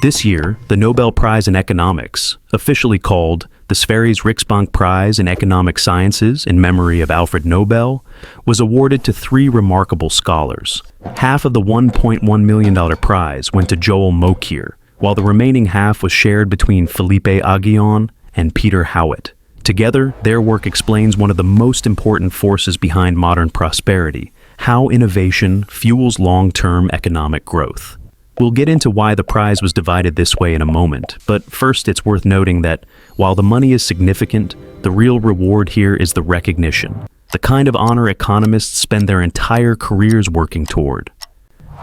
This year, the Nobel Prize in Economics, officially called the Sverige Riksbank Prize in Economic Sciences in memory of Alfred Nobel, was awarded to three remarkable scholars. Half of the $1.1 million prize went to Joel Mokyr, while the remaining half was shared between Felipe Aghion and Peter Howitt. Together, their work explains one of the most important forces behind modern prosperity: how innovation fuels long-term economic growth. We'll get into why the prize was divided this way in a moment, but first it's worth noting that while the money is significant, the real reward here is the recognition, the kind of honor economists spend their entire careers working toward.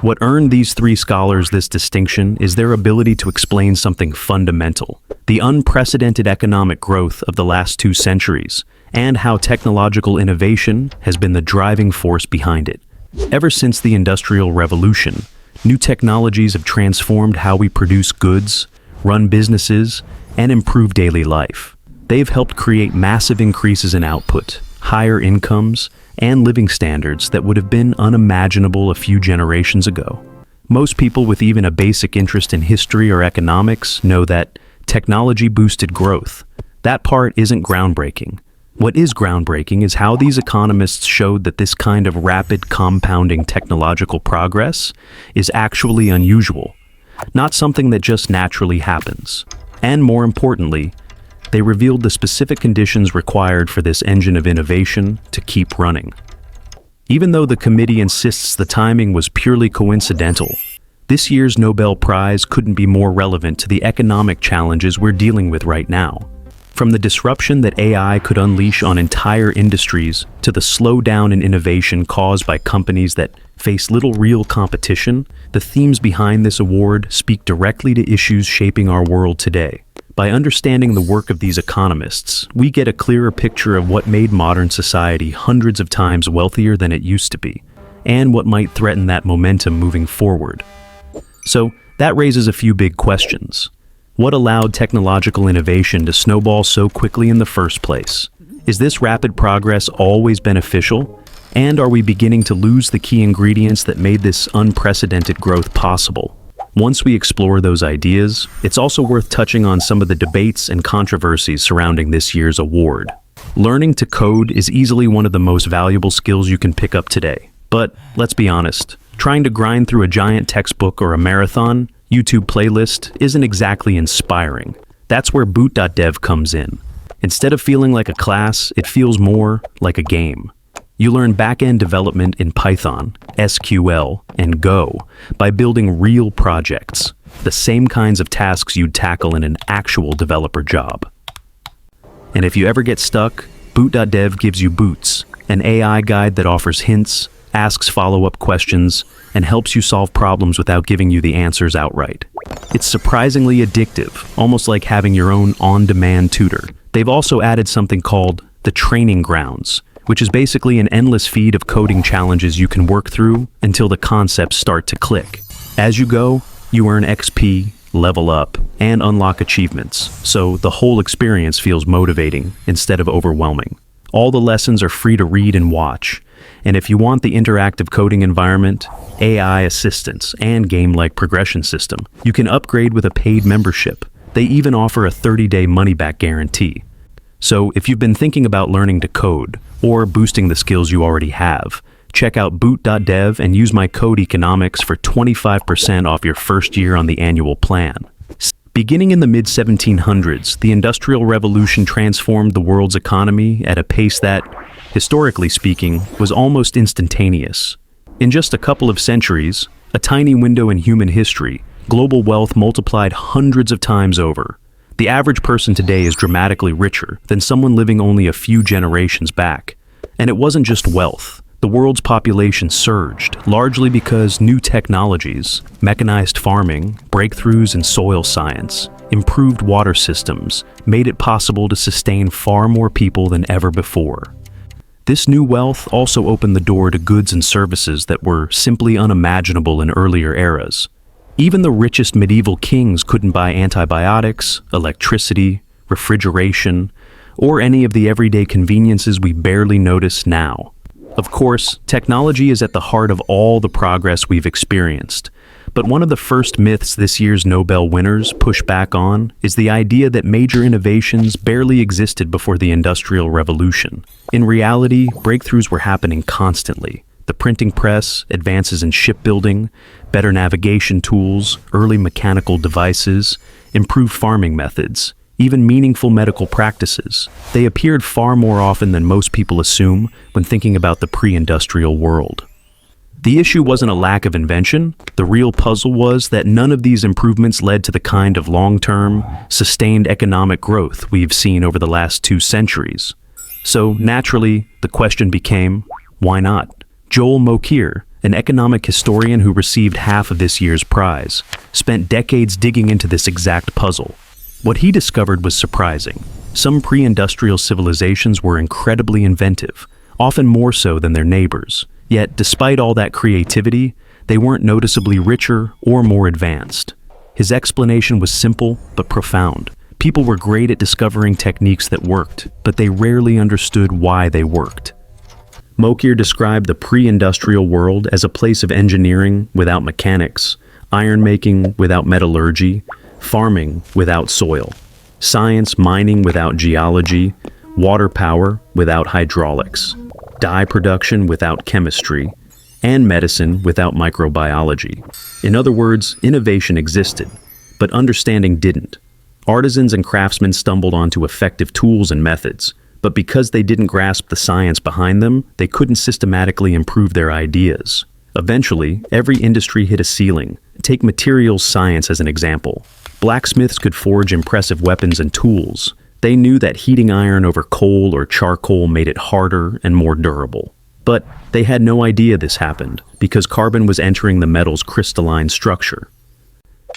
What earned these three scholars this distinction is their ability to explain something fundamental: the unprecedented economic growth of the last 2 centuries, and how technological innovation has been the driving force behind it. Ever since the Industrial Revolution, new technologies have transformed how we produce goods, run businesses, and improve daily life. They've helped create massive increases in output, higher incomes, and living standards that would have been unimaginable a few generations ago. Most people with even a basic interest in history or economics know that technology boosted growth. That part isn't groundbreaking. What is groundbreaking is how these economists showed that this kind of rapid compounding technological progress is actually unusual, not something that just naturally happens. And more importantly, they revealed the specific conditions required for this engine of innovation to keep running. Even though the committee insists the timing was purely coincidental, this year's Nobel Prize couldn't be more relevant to the economic challenges we're dealing with right now. From the disruption that AI could unleash on entire industries to the slowdown in innovation caused by companies that face little real competition, the themes behind this award speak directly to issues shaping our world today. By understanding the work of these economists, we get a clearer picture of what made modern society hundreds of times wealthier than it used to be, and what might threaten that momentum moving forward. So, that raises a few big questions. What allowed technological innovation to snowball so quickly in the first place? Is this rapid progress always beneficial? And are we beginning to lose the key ingredients that made this unprecedented growth possible? Once we explore those ideas, it's also worth touching on some of the debates and controversies surrounding this year's award. Learning to code is easily one of the most valuable skills you can pick up today. But let's be honest, trying to grind through a giant textbook or a marathon YouTube playlist isn't exactly inspiring. That's where boot.dev comes in. Instead of feeling like a class, it feels more like a game. You learn back-end development in Python, SQL, and Go by building real projects, the same kinds of tasks you'd tackle in an actual developer job. And if you ever get stuck, boot.dev gives you Boots, an AI guide that offers hints, asks follow-up questions, and helps you solve problems without giving you the answers outright. It's surprisingly addictive, almost like having your own on-demand tutor. They've also added something called the Training Grounds, which is basically an endless feed of coding challenges you can work through until the concepts start to click. As you go, you earn XP, level up, and unlock achievements, so the whole experience feels motivating instead of overwhelming. All the lessons are free to read and watch, and if you want the interactive coding environment, AI assistance, and game-like progression system, you can upgrade with a paid membership. They even offer a 30-day money-back guarantee. So if you've been thinking about learning to code, or boosting the skills you already have, check out boot.dev and use my code economics for 25% off your first year on the annual plan. Beginning in the mid-1700s, the Industrial Revolution transformed the world's economy at a pace that, historically speaking, was almost instantaneous. In just a couple of centuries, a tiny window in human history, global wealth multiplied hundreds of times over. The average person today is dramatically richer than someone living only a few generations back. And it wasn't just wealth. The world's population surged, largely because new technologies, mechanized farming, breakthroughs in soil science, improved water systems, made it possible to sustain far more people than ever before. This new wealth also opened the door to goods and services that were simply unimaginable in earlier eras. Even the richest medieval kings couldn't buy antibiotics, electricity, refrigeration, or any of the everyday conveniences we barely notice now. Of course, technology is at the heart of all the progress we've experienced, But one of the first myths this year's Nobel winners push back on is the idea that major innovations barely existed before the Industrial Revolution. In reality, breakthroughs were happening constantly. The printing press, advances in shipbuilding, better navigation tools, early mechanical devices, improved farming methods, even meaningful medical practices. They appeared far more often than most people assume when thinking about the pre-industrial world. The issue wasn't a lack of invention. The real puzzle was that none of these improvements led to the kind of long-term, sustained economic growth we've seen over the last 2 centuries. So, naturally, the question became, why not? Joel Mokyr, an economic historian who received half of this year's prize, spent decades digging into this exact puzzle. What he discovered was surprising. Some pre-industrial civilizations were incredibly inventive, often more so than their neighbors. Yet, despite all that creativity, they weren't noticeably richer or more advanced. His explanation was simple but profound. People were great at discovering techniques that worked, but they rarely understood why they worked. Mokyr described the pre-industrial world as a place of engineering without mechanics, iron-making without metallurgy, farming without soil, science mining without geology, water power without hydraulics, dye production without chemistry, and medicine without microbiology. In other words, innovation existed, but understanding didn't. Artisans and craftsmen stumbled onto effective tools and methods, but because they didn't grasp the science behind them, they couldn't systematically improve their ideas. Eventually, every industry hit a ceiling. Take materials science as an example. Blacksmiths could forge impressive weapons and tools. They knew that heating iron over coal or charcoal made it harder and more durable. But they had no idea this happened, because carbon was entering the metal's crystalline structure.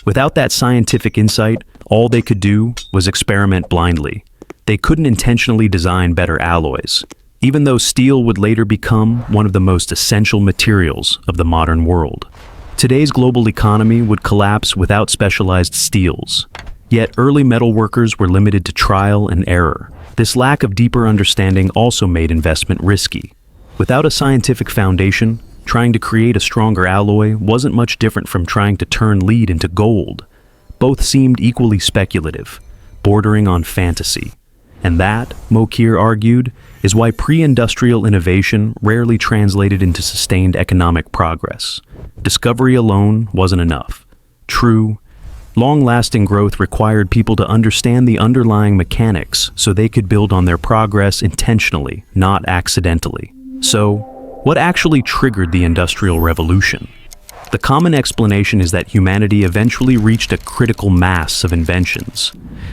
Without that scientific insight, all they could do was experiment blindly. They couldn't intentionally design better alloys, even though steel would later become one of the most essential materials of the modern world. Today's global economy would collapse without specialized steels. Yet early metal workers were limited to trial and error. This lack of deeper understanding also made investment risky. Without a scientific foundation, trying to create a stronger alloy wasn't much different from trying to turn lead into gold. Both seemed equally speculative, bordering on fantasy. And that, Mokyr argued, is why pre-industrial innovation rarely translated into sustained economic progress. Discovery alone wasn't enough. True, long-lasting growth required people to understand the underlying mechanics so they could build on their progress intentionally, not accidentally. So, what actually triggered the Industrial Revolution? The common explanation is that humanity eventually reached a critical mass of inventions.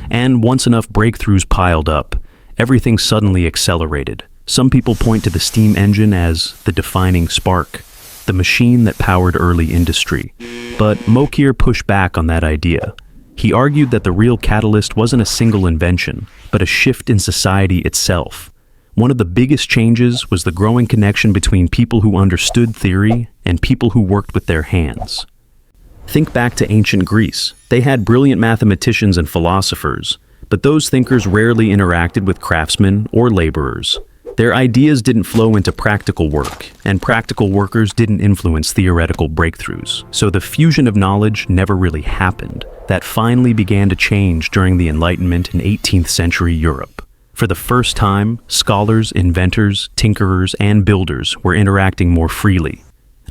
And once enough breakthroughs piled up, everything suddenly accelerated. Some people point to the steam engine as the defining spark, the machine that powered early industry. But Mokyr pushed back on that idea. He argued that the real catalyst wasn't a single invention, but a shift in society itself. One of the biggest changes was the growing connection between people who understood theory and people who worked with their hands. Think back to ancient Greece. They had brilliant mathematicians and philosophers, but those thinkers rarely interacted with craftsmen or laborers. Their ideas didn't flow into practical work, and practical workers didn't influence theoretical breakthroughs. So the fusion of knowledge never really happened. That finally began to change during the Enlightenment in 18th century Europe. For the first time, scholars, inventors, tinkerers, and builders were interacting more freely.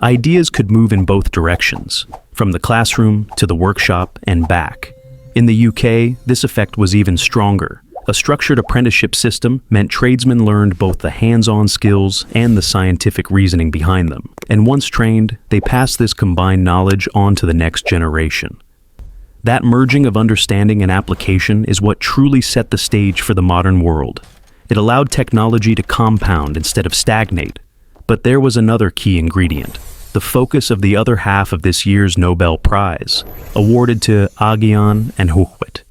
Ideas could move in both directions, from the classroom to the workshop and back. In the UK, this effect was even stronger. A structured apprenticeship system meant tradesmen learned both the hands-on skills and the scientific reasoning behind them. And once trained, they passed this combined knowledge on to the next generation. That merging of understanding and application is what truly set the stage for the modern world. It allowed technology to compound instead of stagnate. But there was another key ingredient, the focus of the other half of this year's Nobel Prize, awarded to Aghion and Huwet.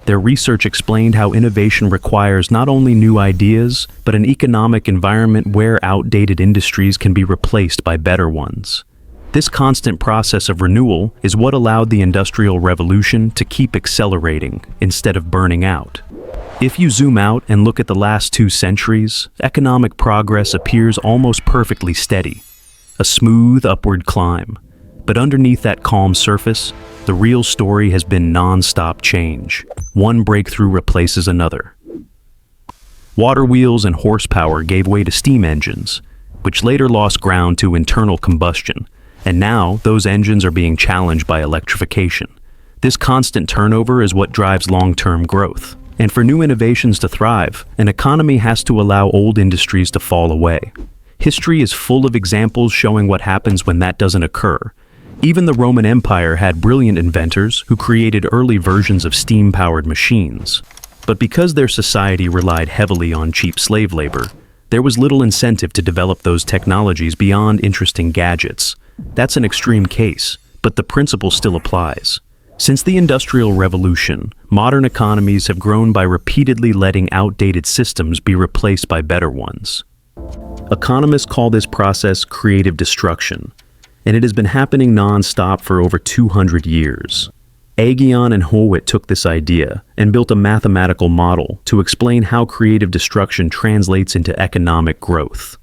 Their research explained how innovation requires not only new ideas, but an economic environment where outdated industries can be replaced by better ones. This constant process of renewal is what allowed the Industrial Revolution to keep accelerating instead of burning out. If you zoom out and look at the last 2 centuries, economic progress appears almost perfectly steady, a smooth upward climb. But underneath that calm surface, the real story has been non-stop change. One breakthrough replaces another. Water wheels and horsepower gave way to steam engines, which later lost ground to internal combustion, and now those engines are being challenged by electrification. This constant turnover is what drives long-term growth. And for new innovations to thrive, an economy has to allow old industries to fall away. History is full of examples showing what happens when that doesn't occur. Even the Roman Empire had brilliant inventors who created early versions of steam-powered machines. But because their society relied heavily on cheap slave labor, there was little incentive to develop those technologies beyond interesting gadgets. That's an extreme case, but the principle still applies. Since the Industrial Revolution, modern economies have grown by repeatedly letting outdated systems be replaced by better ones. Economists call this process creative destruction, and it has been happening non-stop for over 200 years. Aghion and Howitt took this idea and built a mathematical model to explain how creative destruction translates into economic growth.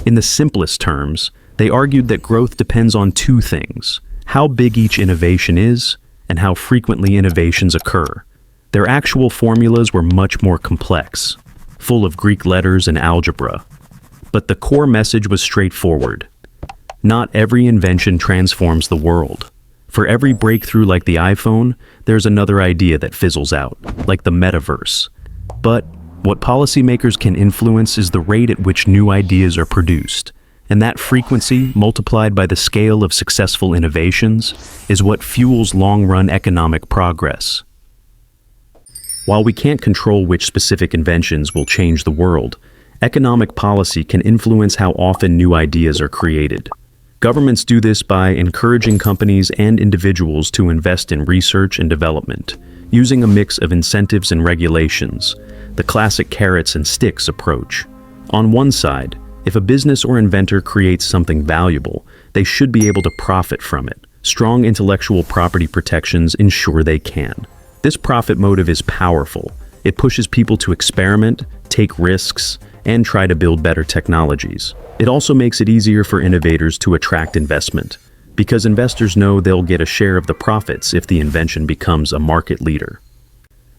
In the simplest terms, they argued that growth depends on two things: how big each innovation is, and how frequently innovations occur. Their actual formulas were much more complex, full of Greek letters and algebra. But the core message was straightforward. Not every invention transforms the world. For every breakthrough like the iPhone, there's another idea that fizzles out, like the metaverse. But what policymakers can influence is the rate at which new ideas are produced. And that frequency, multiplied by the scale of successful innovations, is what fuels long-run economic progress. While we can't control which specific inventions will change the world, economic policy can influence how often new ideas are created. Governments do this by encouraging companies and individuals to invest in research and development, using a mix of incentives and regulations, the classic carrots and sticks approach. On one side, if a business or inventor creates something valuable, they should be able to profit from it. Strong intellectual property protections ensure they can. This profit motive is powerful. It pushes people to experiment, take risks, and try to build better technologies. It also makes it easier for innovators to attract investment, because investors know they'll get a share of the profits if the invention becomes a market leader.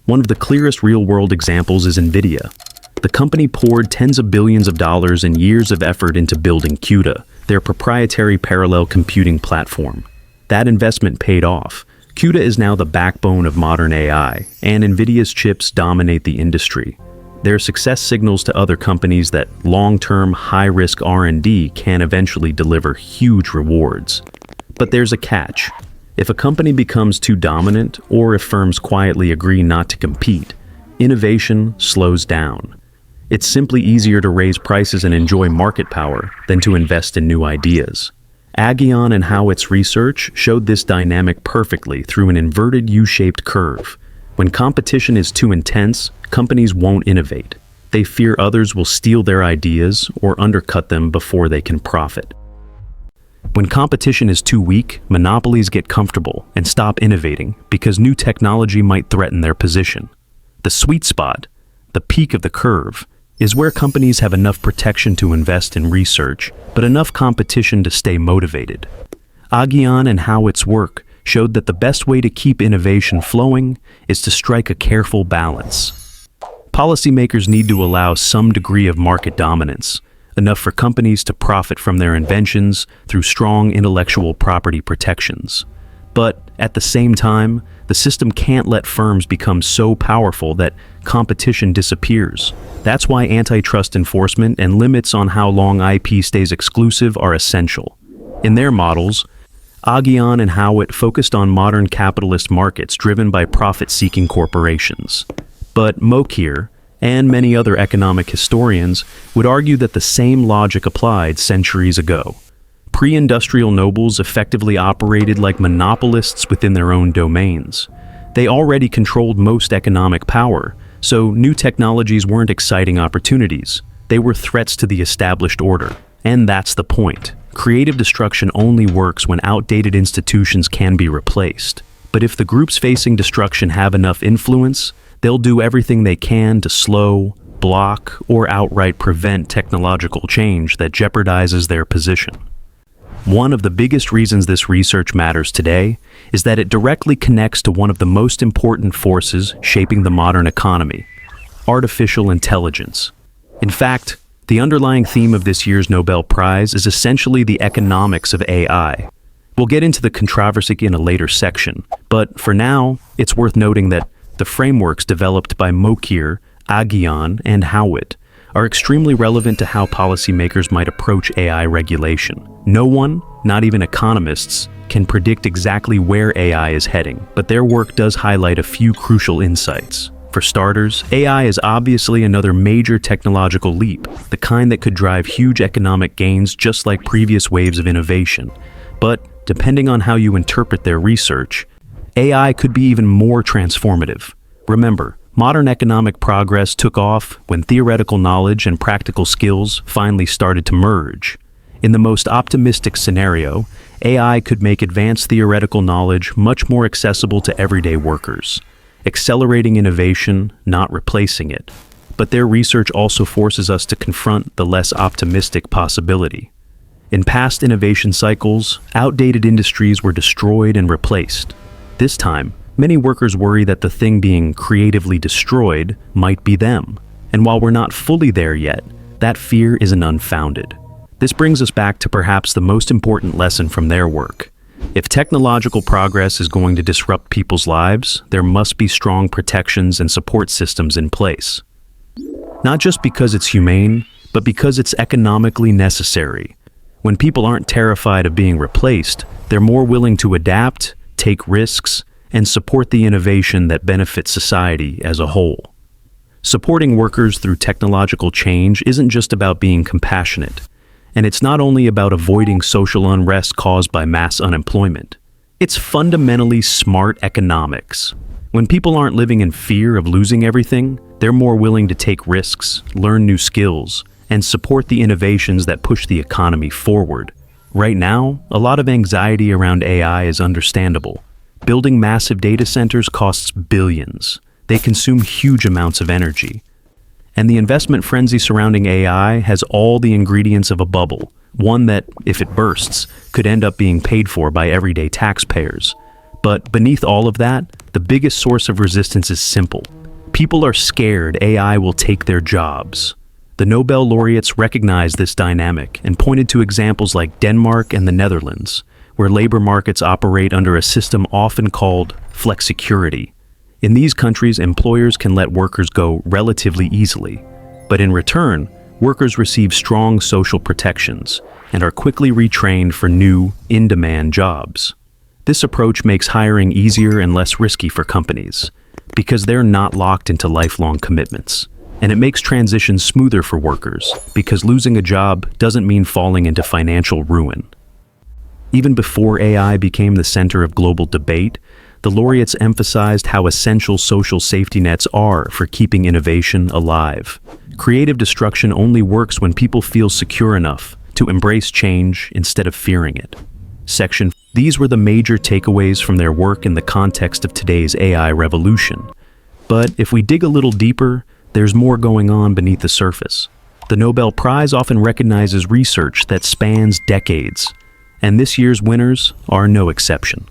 One of the clearest real-world examples is NVIDIA. The company poured tens of billions of dollars and years of effort into building CUDA, their proprietary parallel computing platform. That investment paid off. CUDA is now the backbone of modern AI, and NVIDIA's chips dominate the industry. Their success signals to other companies that long-term, high-risk R&D can eventually deliver huge rewards. But there's a catch. If a company becomes too dominant, or if firms quietly agree not to compete, innovation slows down. It's simply easier to raise prices and enjoy market power than to invest in new ideas. Aghion and Howitt's research showed this dynamic perfectly through an inverted U-shaped curve. When competition is too intense, companies won't innovate. They fear others will steal their ideas or undercut them before they can profit. When competition is too weak, monopolies get comfortable and stop innovating because new technology might threaten their position. The sweet spot, the peak of the curve, is where companies have enough protection to invest in research, but enough competition to stay motivated. Aghion and Howitt's work showed that the best way to keep innovation flowing is to strike a careful balance. Policymakers need to allow some degree of market dominance, enough for companies to profit from their inventions through strong intellectual property protections. But at the same time, the system can't let firms become so powerful that competition disappears. That's why antitrust enforcement and limits on how long IP stays exclusive are essential. In their models, Aghion and Howitt focused on modern capitalist markets driven by profit-seeking corporations. But Mokyr, and many other economic historians, would argue that the same logic applied centuries ago. Pre-industrial nobles effectively operated like monopolists within their own domains. They already controlled most economic power, so new technologies weren't exciting opportunities. They were threats to the established order. And that's the point. Creative destruction only works when outdated institutions can be replaced. But if the groups facing destruction have enough influence, they'll do everything they can to slow, block, or outright prevent technological change that jeopardizes their position. One of the biggest reasons this research matters today is that it directly connects to one of the most important forces shaping the modern economy: artificial intelligence. In fact, the underlying theme of this year's Nobel Prize is essentially the economics of AI. We'll get into the controversy in a later section, but for now, it's worth noting that the frameworks developed by Mokyr, Aghion, and Howitt are extremely relevant to how policymakers might approach AI regulation. No one, not even economists, can predict exactly where AI is heading, but their work does highlight a few crucial insights. For starters, AI is obviously another major technological leap, the kind that could drive huge economic gains just like previous waves of innovation. But, depending on how you interpret their research, AI could be even more transformative. Remember, modern economic progress took off when theoretical knowledge and practical skills finally started to merge. In the most optimistic scenario, AI could make advanced theoretical knowledge much more accessible to everyday workers, accelerating innovation, not replacing it. But their research also forces us to confront the less optimistic possibility. In past innovation cycles, outdated industries were destroyed and replaced. This time, many workers worry that the thing being creatively destroyed might be them. And while we're not fully there yet, that fear isn't unfounded. This brings us back to perhaps the most important lesson from their work. If technological progress is going to disrupt people's lives, there must be strong protections and support systems in place. Not just because it's humane, but because it's economically necessary. When people aren't terrified of being replaced, they're more willing to adapt, take risks, and support the innovation that benefits society as a whole. Supporting workers through technological change isn't just about being compassionate. And it's not only about avoiding social unrest caused by mass unemployment. It's fundamentally smart economics. When people aren't living in fear of losing everything, they're more willing to take risks, learn new skills, and support the innovations that push the economy forward. Right now, a lot of anxiety around AI is understandable. Building massive data centers costs billions. They consume huge amounts of energy. And the investment frenzy surrounding AI has all the ingredients of a bubble, one that, if it bursts, could end up being paid for by everyday taxpayers. But beneath all of that, the biggest source of resistance is simple. People are scared AI will take their jobs. The Nobel laureates recognized this dynamic and pointed to examples like Denmark and the Netherlands, where labor markets operate under a system often called flexicurity. In these countries, employers can let workers go relatively easily, but in return, workers receive strong social protections and are quickly retrained for new, in-demand jobs. This approach makes hiring easier and less risky for companies, because they're not locked into lifelong commitments. And it makes transitions smoother for workers, because losing a job doesn't mean falling into financial ruin. Even before AI became the center of global debate, the laureates emphasized how essential social safety nets are for keeping innovation alive. Creative destruction only works when people feel secure enough to embrace change instead of fearing it. These were the major takeaways from their work in the context of today's AI revolution. But if we dig a little deeper, there's more going on beneath the surface. The Nobel Prize often recognizes research that spans decades, and this year's winners are no exception.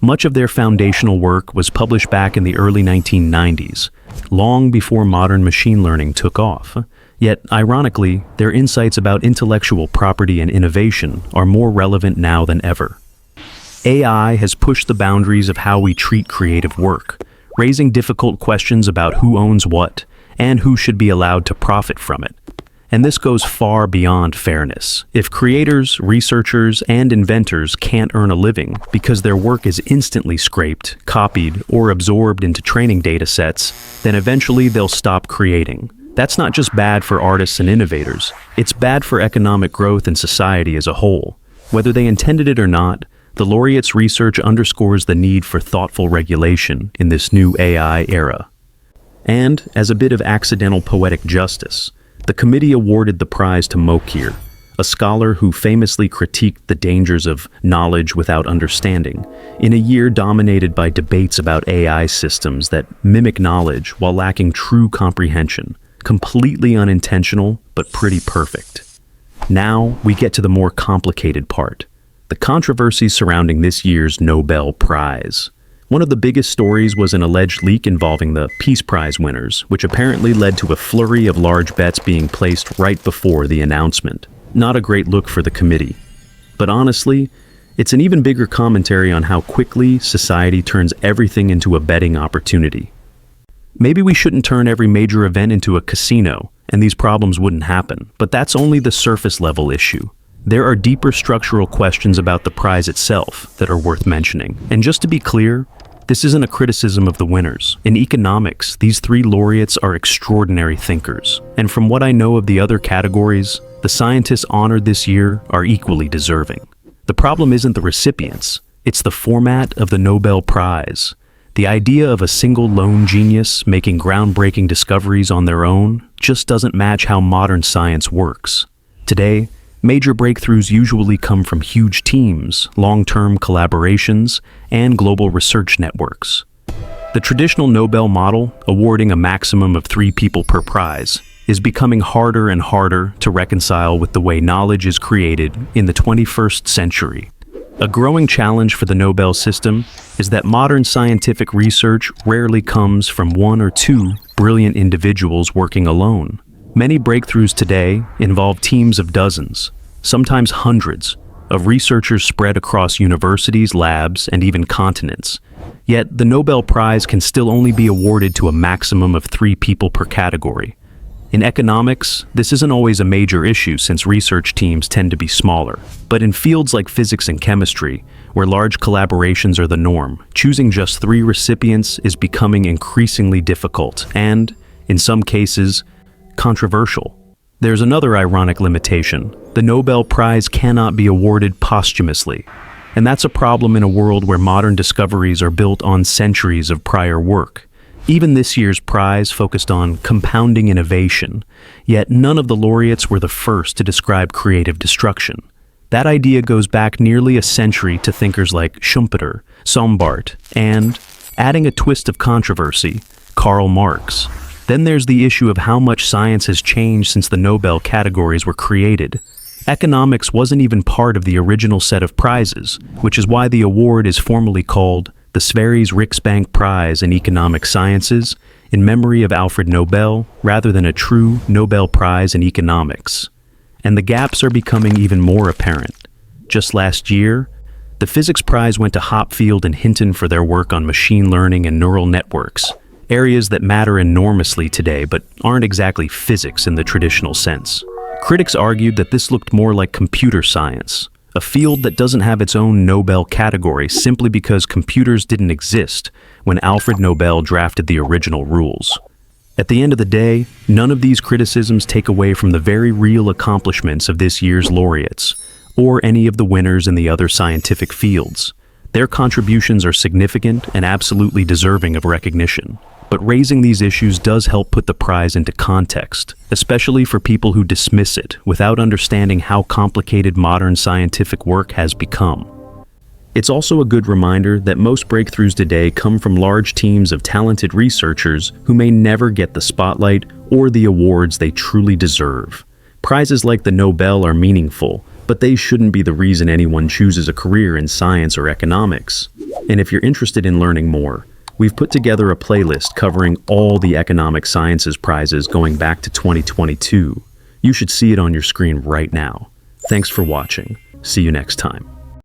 Much of their foundational work was published back in the early 1990s, long before modern machine learning took off. Yet, ironically, their insights about intellectual property and innovation are more relevant now than ever. AI has pushed the boundaries of how we treat creative work, raising difficult questions about who owns what and who should be allowed to profit from it. And this goes far beyond fairness. If creators, researchers, and inventors can't earn a living because their work is instantly scraped, copied, or absorbed into training data sets, then eventually they'll stop creating. That's not just bad for artists and innovators, it's bad for economic growth and society as a whole. Whether they intended it or not, the laureates' research underscores the need for thoughtful regulation in this new AI era. And, as a bit of accidental poetic justice, the committee awarded the prize to Mokyr, a scholar who famously critiqued the dangers of knowledge without understanding, in a year dominated by debates about AI systems that mimic knowledge while lacking true comprehension. Completely unintentional, but pretty perfect. Now, we get to the more complicated part. the controversies surrounding this year's Nobel Prize. One of the biggest stories was an alleged leak involving the Peace Prize winners, which apparently led to a flurry of large bets being placed right before the announcement. Not a great look for the committee. But honestly, it's an even bigger commentary on how quickly society turns everything into a betting opportunity. Maybe we shouldn't turn every major event into a casino, and these problems wouldn't happen, but that's only the surface level issue. There are deeper structural questions about the prize itself that are worth mentioning. And just to be clear, this isn't a criticism of the winners. In economics, these three laureates are extraordinary thinkers. And from what I know of the other categories, the scientists honored this year are equally deserving. The problem isn't the recipients, it's the format of the Nobel Prize. The idea of a single lone genius making groundbreaking discoveries on their own just doesn't match how modern science works. Today, major breakthroughs usually come from huge teams, long-term collaborations, and global research networks. The traditional Nobel model, awarding a maximum of 3 people per prize, is becoming harder and harder to reconcile with the way knowledge is created in the 21st century. A growing challenge for the Nobel system is that modern scientific research rarely comes from 1 or 2 brilliant individuals working alone. Many breakthroughs today involve teams of dozens, sometimes hundreds, of researchers spread across universities, labs, and even continents. Yet, the Nobel Prize can still only be awarded to a maximum of 3 people per category. In economics, this isn't always a major issue since research teams tend to be smaller. But in fields like physics and chemistry, where large collaborations are the norm, choosing just 3 recipients is becoming increasingly difficult and, in some cases, controversial. There's another ironic limitation. The Nobel Prize cannot be awarded posthumously. And that's a problem in a world where modern discoveries are built on centuries of prior work. Even this year's prize focused on compounding innovation, yet none of the laureates were the first to describe creative destruction. That idea goes back nearly a century to thinkers like Schumpeter, Sombart, and, adding a twist of controversy, Karl Marx. Then there's the issue of how much science has changed since the Nobel categories were created. Economics wasn't even part of the original set of prizes, which is why the award is formally called the Sverige Riksbank Prize in Economic Sciences, in memory of Alfred Nobel, rather than a true Nobel Prize in Economics. And the gaps are becoming even more apparent. Just last year, the Physics Prize went to Hopfield and Hinton for their work on machine learning and neural networks, areas that matter enormously today but aren't exactly physics in the traditional sense. Critics argued that this looked more like computer science, a field that doesn't have its own Nobel category simply because computers didn't exist when Alfred Nobel drafted the original rules. At the end of the day, none of these criticisms take away from the very real accomplishments of this year's laureates, or any of the winners in the other scientific fields. Their contributions are significant and absolutely deserving of recognition. But raising these issues does help put the prize into context, especially for people who dismiss it without understanding how complicated modern scientific work has become. It's also a good reminder that most breakthroughs today come from large teams of talented researchers who may never get the spotlight or the awards they truly deserve. Prizes like the Nobel are meaningful, but they shouldn't be the reason anyone chooses a career in science or economics. And if you're interested in learning more, we've put together a playlist covering all the economic sciences prizes going back to 2022. You should see it on your screen right now. Thanks for watching. See you next time.